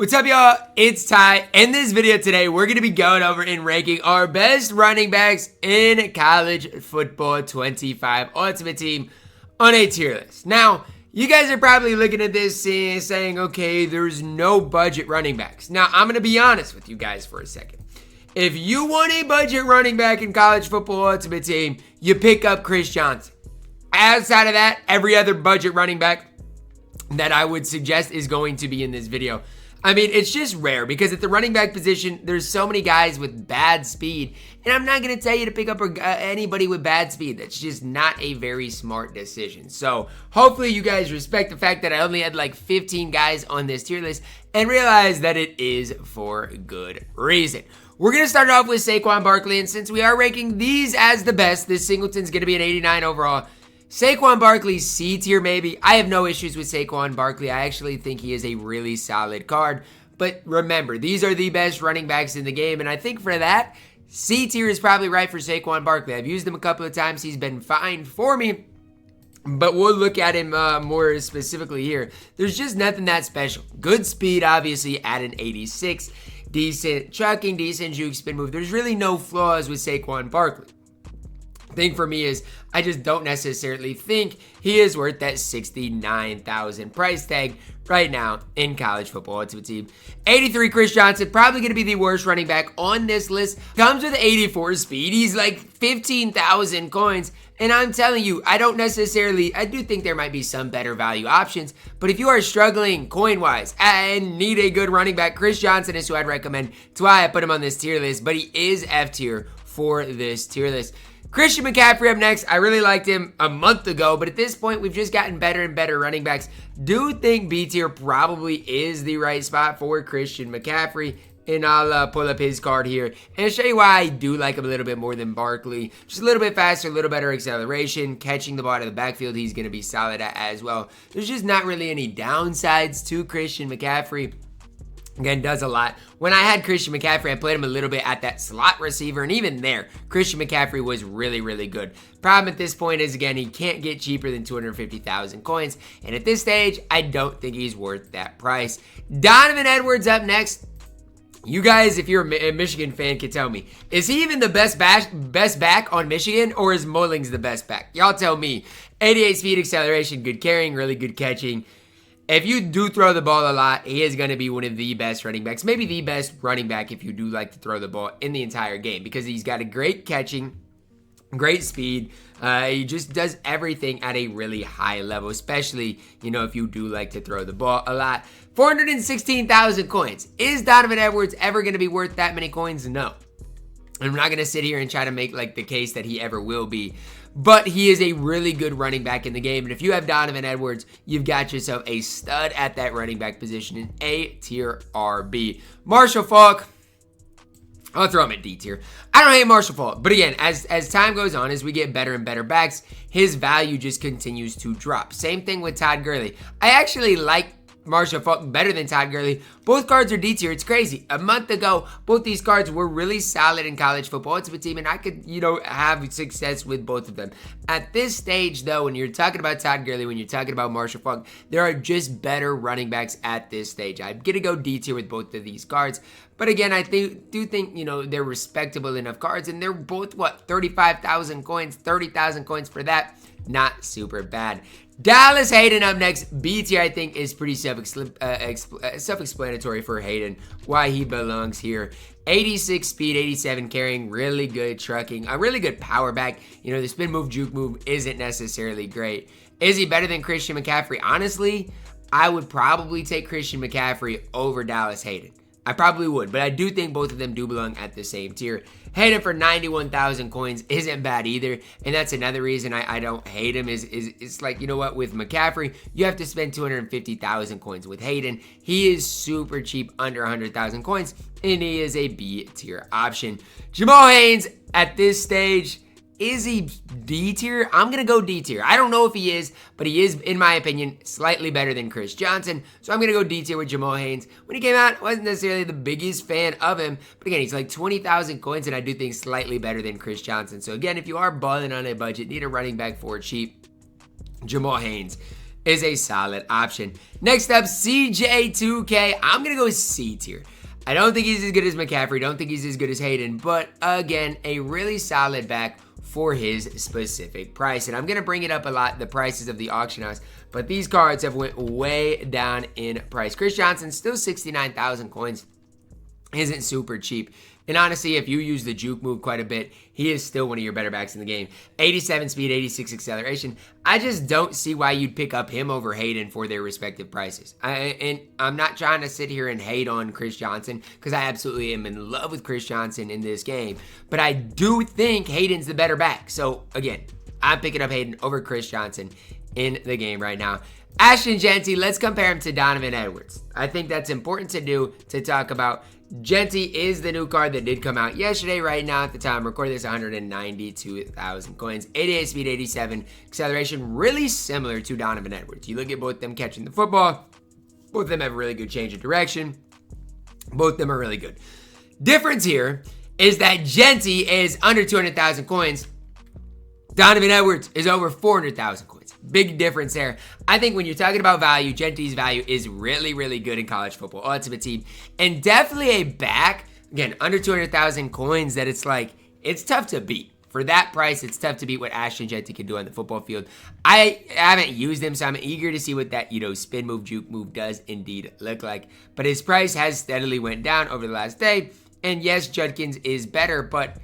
What's up, y'all? It's Ty. In this video today, we're going to be going over and ranking our best running backs in college football 25 Ultimate Team on a tier list. Now, you guys are probably looking at this and saying, okay, there's no budget running backs. Now, I'm going to be honest with you guys for a second. If you want a budget running back in college football Ultimate Team, you pick up Chris Johnson. Outside of that, every other budget running back that I would suggest is going to be in this video. I mean, it's just rare because at the running back position, there's so many guys with bad speed. And I'm not going to tell you to pick up anybody with bad speed. That's just not a very smart decision. So hopefully you guys respect the fact that I only had like 15 guys on this tier list and realize that it is for good reason. We're going to start off with Saquon Barkley. And since we are ranking these as the best, this Singleton's going to be an 89 overall. Saquon Barkley, C tier maybe. I have no issues with Saquon Barkley. I actually think he is a really solid card. But remember, these are the best running backs in the game. And I think for that, C tier is probably right for Saquon Barkley. I've used him a couple of times. He's been fine for me. But we'll look at him more specifically here. There's just nothing that special. Good speed, obviously, at an 86. Decent chucking, decent juke spin move. There's really no flaws with Saquon Barkley. Thing for me is I just don't necessarily think he is worth that $69,000 price tag right now in college football Ultimate Team. 83 Chris Johnson, probably going to be the worst running back on this list. Comes with 84 speed. He's like 15,000 coins. And I'm telling you, I do think there might be some better value options. But if you are struggling coin-wise and need a good running back, Chris Johnson is who I'd recommend. That's why I put him on this tier list. But he is F tier for this tier list. Christian McCaffrey up next. I really liked him a month ago, but at this point, we've just gotten better and better running backs. Do think B tier probably is the right spot for Christian McCaffrey, and I'll pull up his card here and show you why I do like him a little bit more than Barkley. Just a little bit faster, a little better acceleration, catching the ball out of the backfield, he's going to be solid at as well. There's just not really any downsides to Christian McCaffrey. Again, does a lot. When I had Christian McCaffrey, I played him a little bit at that slot receiver, and even there, Christian McCaffrey was really, really good. Problem at this point is, again, he can't get cheaper than 250,000 coins, and at this stage, I don't think he's worth that price. Donovan Edwards up next. You guys, if you're a Michigan fan, can tell me, is he even the best back on Michigan, or is Mullings the best back? Y'all tell me. 88 speed, acceleration, good carrying, really good catching. If you do throw the ball a lot, he is going to be one of the best running backs. Maybe the best running back if you do like to throw the ball in the entire game. Because he's got a great catching, great speed. He just does everything at a really high level. Especially, if you do like to throw the ball a lot. 416,000 coins. Is Donovan Edwards ever going to be worth that many coins? No. I'm not going to sit here and try to make like the case that he ever will be. But he is a really good running back in the game. And if you have Donovan Edwards, you've got yourself a stud at that running back position in A tier RB. Marshall Faulk, I'll throw him at D tier. I don't hate Marshall Faulk. But again, as time goes on, as we get better and better backs, his value just continues to drop. Same thing with Todd Gurley. I actually like Marshall Faulk better than Todd Gurley. Both cards are D tier. It's crazy. A month ago, both these cards were really solid in college football Ultimate Team, and I could, have success with both of them. At this stage, though, when you're talking about Todd Gurley, when you're talking about Marshall Faulk, there are just better running backs at this stage. I'm going to go D tier with both of these cards. But again, I do think, they're respectable enough cards, and they're both, 35,000 coins, 30,000 coins for that. Not super bad. Dallas Hayden up next. B tier, I think, is pretty self-explanatory for Hayden, why he belongs here. 86 speed, 87 carrying, really good trucking, a really good power back. The spin move, juke move isn't necessarily great. Is he better than Christian McCaffrey? Honestly, I would probably take Christian McCaffrey over Dallas Hayden. I probably would, but I do think both of them do belong at the same tier. Hayden for 91,000 coins isn't bad either, and that's another reason I don't hate him is it's like, with McCaffrey, you have to spend 250,000 coins. With Hayden, he is super cheap, under 100,000 coins, and he is a B tier option. Jamal Haynes at this stage, is he D tier? I'm going to go D tier. I don't know if he is, but he is, in my opinion, slightly better than Chris Johnson. So I'm going to go D tier with Jamal Haynes. When he came out, I wasn't necessarily the biggest fan of him. But again, he's like 20,000 coins, and I do think slightly better than Chris Johnson. So again, if you are balling on a budget, need a running back for cheap, Jamal Haynes. is a solid option. Next up, CJ2K. I'm going to go with C tier. I don't think he's as good as McCaffrey. Don't think he's as good as Hayden. But again, a really solid back for his specific price. And I'm going to bring it up a lot, the prices of the auction house. But these cards have went way down in price. Chris Johnson, still 69,000 coins. Isn't super cheap. And honestly, if you use the juke move quite a bit, he is still one of your better backs in the game. 87 speed, 86 acceleration. I just don't see why you'd pick up him over Hayden for their respective prices. And I'm not trying to sit here and hate on Chris Johnson, because I absolutely am in love with Chris Johnson in this game. But I do think Hayden's the better back. So again, I'm picking up Hayden over Chris Johnson in the game right now. Ashton Jenty, let's compare him to Donovan Edwards. I think that's important to do, to talk about. Jenty is the new card that did come out yesterday. Right now, at the time, recording this, 192,000 coins, 88 speed, 87 acceleration, really similar to Donovan Edwards. You look at both them catching the football, both of them have a really good change of direction. Both of them are really good. Difference here is that Jenty is under 200,000 coins. Donovan Edwards is over 400,000 coins. Big difference there. I think when you're talking about value, Jenty's value is really, really good in college football Ultimate Team. And definitely a back, again, under 200,000 coins that it's like, it's tough to beat. For that price, it's tough to beat what Ashton Jenty can do on the football field. I haven't used him, so I'm eager to see what that, spin move, juke move does indeed look like. But his price has steadily went down over the last day. And yes, Judkins is better, but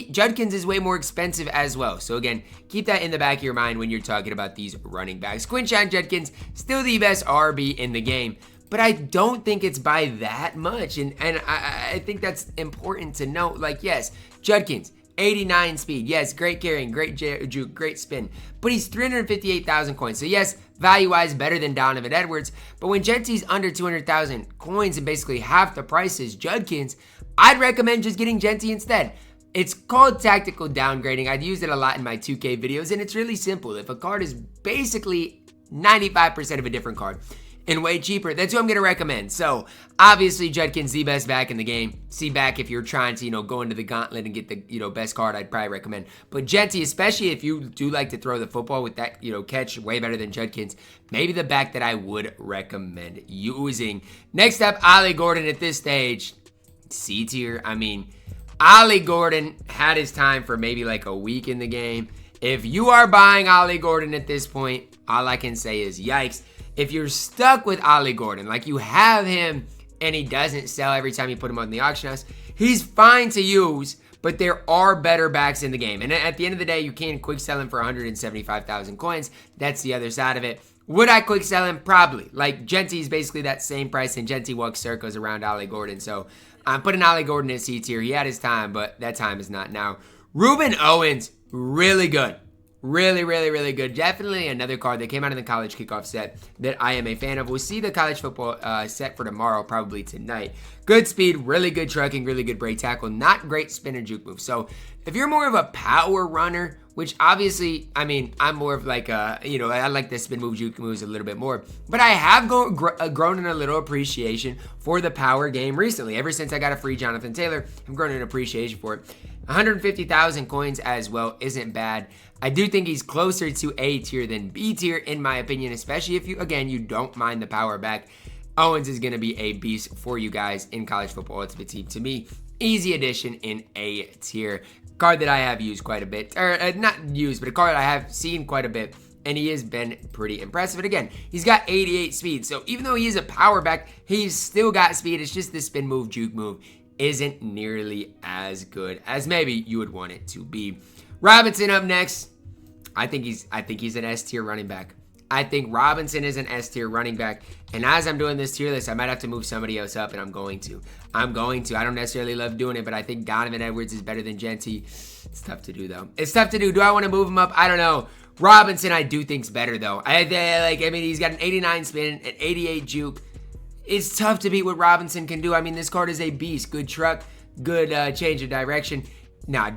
Judkins is way more expensive as well. So again, keep that in the back of your mind when you're talking about these running backs. Quinshon Judkins, still the best RB in the game, but I don't think it's by that much. And I think that's important to note. Like, yes, Judkins, 89 speed. Yes, great carrying, great juke, great spin. But he's 358,000 coins. So yes, value-wise, better than Donovan Edwards. But when Jenty's under 200,000 coins and basically half the price is Judkins, I'd recommend just getting Jenty instead. It's called tactical downgrading. I'd use it a lot in my 2K videos, and it's really simple. If a card is basically 95% of a different card and way cheaper, that's who I'm going to recommend. So, obviously, Judkins, the best back in the game. See back if you're trying to, go into the gauntlet and get the, best card, I'd probably recommend. But Jenty, especially if you do like to throw the football with that, catch way better than Judkins, maybe the back that I would recommend using. Next up, Ollie Gordon at this stage. C tier. I mean, Ollie Gordon had his time for maybe like a week in the game. If you are buying Ollie Gordon at this point, all I can say is yikes. If you're stuck with Ollie Gordon, like you have him and he doesn't sell every time you put him on the auction house, he's fine to use, but there are better backs in the game. And at the end of the day, you can quick sell him for 175,000 coins. That's the other side of it. Would I quick sell him? Probably. Like, Jenty's basically that same price, and Jenty walks circles around Ollie Gordon. So I'm putting Ollie Gordon in C tier. He had his time, but that time is not now. Ruben Owens, really good. Really, really, really good. Definitely another card that came out in the college kickoff set that I am a fan of. We'll see the college football set for tomorrow, probably tonight. Good speed, really good trucking, really good break tackle. Not great spin or juke move. So if you're more of a power runner, which obviously, I mean, I'm more of like a, I like the spin move, juke moves a little bit more. But I have grown in a little appreciation for the power game recently. Ever since I got a free Jonathan Taylor, I've grown in appreciation for it. 150,000 coins as well isn't bad. I do think he's closer to A tier than B tier in my opinion, especially if you don't mind the power back. Owens is going to be a beast for you guys in college football Ultimate Team. To me, easy addition in A tier. Card that I have used quite a bit, or not used, but a card I have seen quite a bit, and he has been pretty impressive. And again, he's got 88 speed, so even though he is a power back, he's still got speed. It's just the spin move, juke move isn't nearly as good as maybe you would want it to be. Robinson up next. I think he's an S tier running back. I think Robinson is an S tier running back. And as I'm doing this tier list, I might have to move somebody else up, and I'm going to. I don't necessarily love doing it, but I think Donovan Edwards is better than Jenty. It's tough to do, though. It's tough to do. Do I want to move him up? I don't know. Robinson, I do think's better, though. He's got an 89 spin, an 88 juke. It's tough to beat what Robinson can do. I mean, this card is a beast. Good truck, good change of direction. Nah,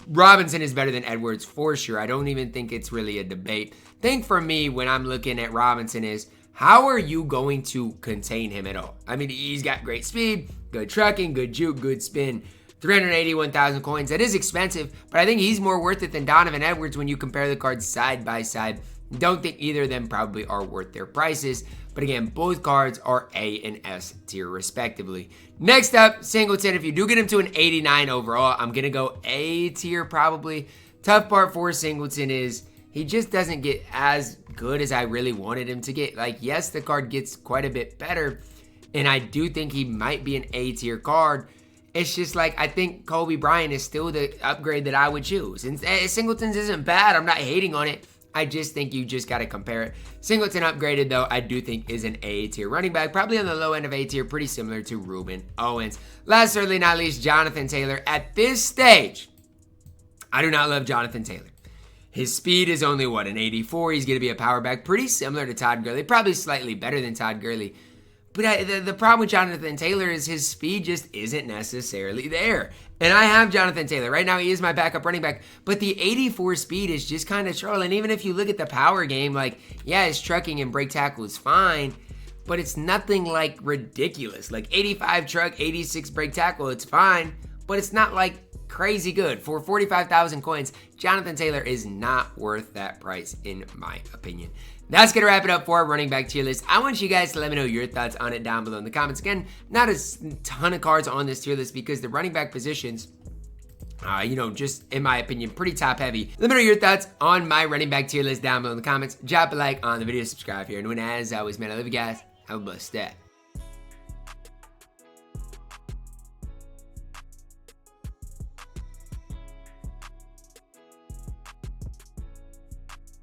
Robinson is better than Edwards for sure. I don't even think it's really a debate. Thing for me when I'm looking at Robinson is, how are you going to contain him at all? I mean, he's got great speed, good trucking, good juke, good spin. 381,000 coins. That is expensive, but I think he's more worth it than Donovan Edwards when you compare the cards side by side. Don't think either of them probably are worth their prices. But again, both cards are A and S tier respectively. Next up, Singleton. If you do get him to an 89 overall, I'm going to go A tier probably. Tough part for Singleton is he just doesn't get as good as I really wanted him to get. Like, yes, the card gets quite a bit better, and I do think he might be an A tier card. It's just like, I think Kobe Bryant is still the upgrade that I would choose. And Singleton's isn't bad. I'm not hating on it. I just think you just got to compare it. Singleton upgraded, though, I do think is an A tier running back. Probably on the low end of A tier, pretty similar to Ruben Owens. Last, certainly not least, Jonathan Taylor. At this stage, I do not love Jonathan Taylor. His speed is only, an 84. He's going to be a power back, pretty similar to Todd Gurley. Probably slightly better than Todd Gurley. But the problem with Jonathan Taylor is his speed just isn't necessarily there. And I have Jonathan Taylor. Right now, he is my backup running back. But the 84 speed is just kind of trolling. Even if you look at the power game, like, yeah, his trucking and break tackle is fine. But it's nothing, like, ridiculous. Like, 85 truck, 86 break tackle, it's fine. But it's not, like, crazy good. For 45,000 coins, Jonathan Taylor is not worth that price, in my opinion. That's going to wrap it up for our running back tier list. I want you guys to let me know your thoughts on it down below in the comments. Again, not a ton of cards on this tier list because the running back positions, just in my opinion, pretty top heavy. Let me know your thoughts on my running back tier list down below in the comments. Drop a like on the video, subscribe here. And as always, man, I love you guys. Have a blessed day.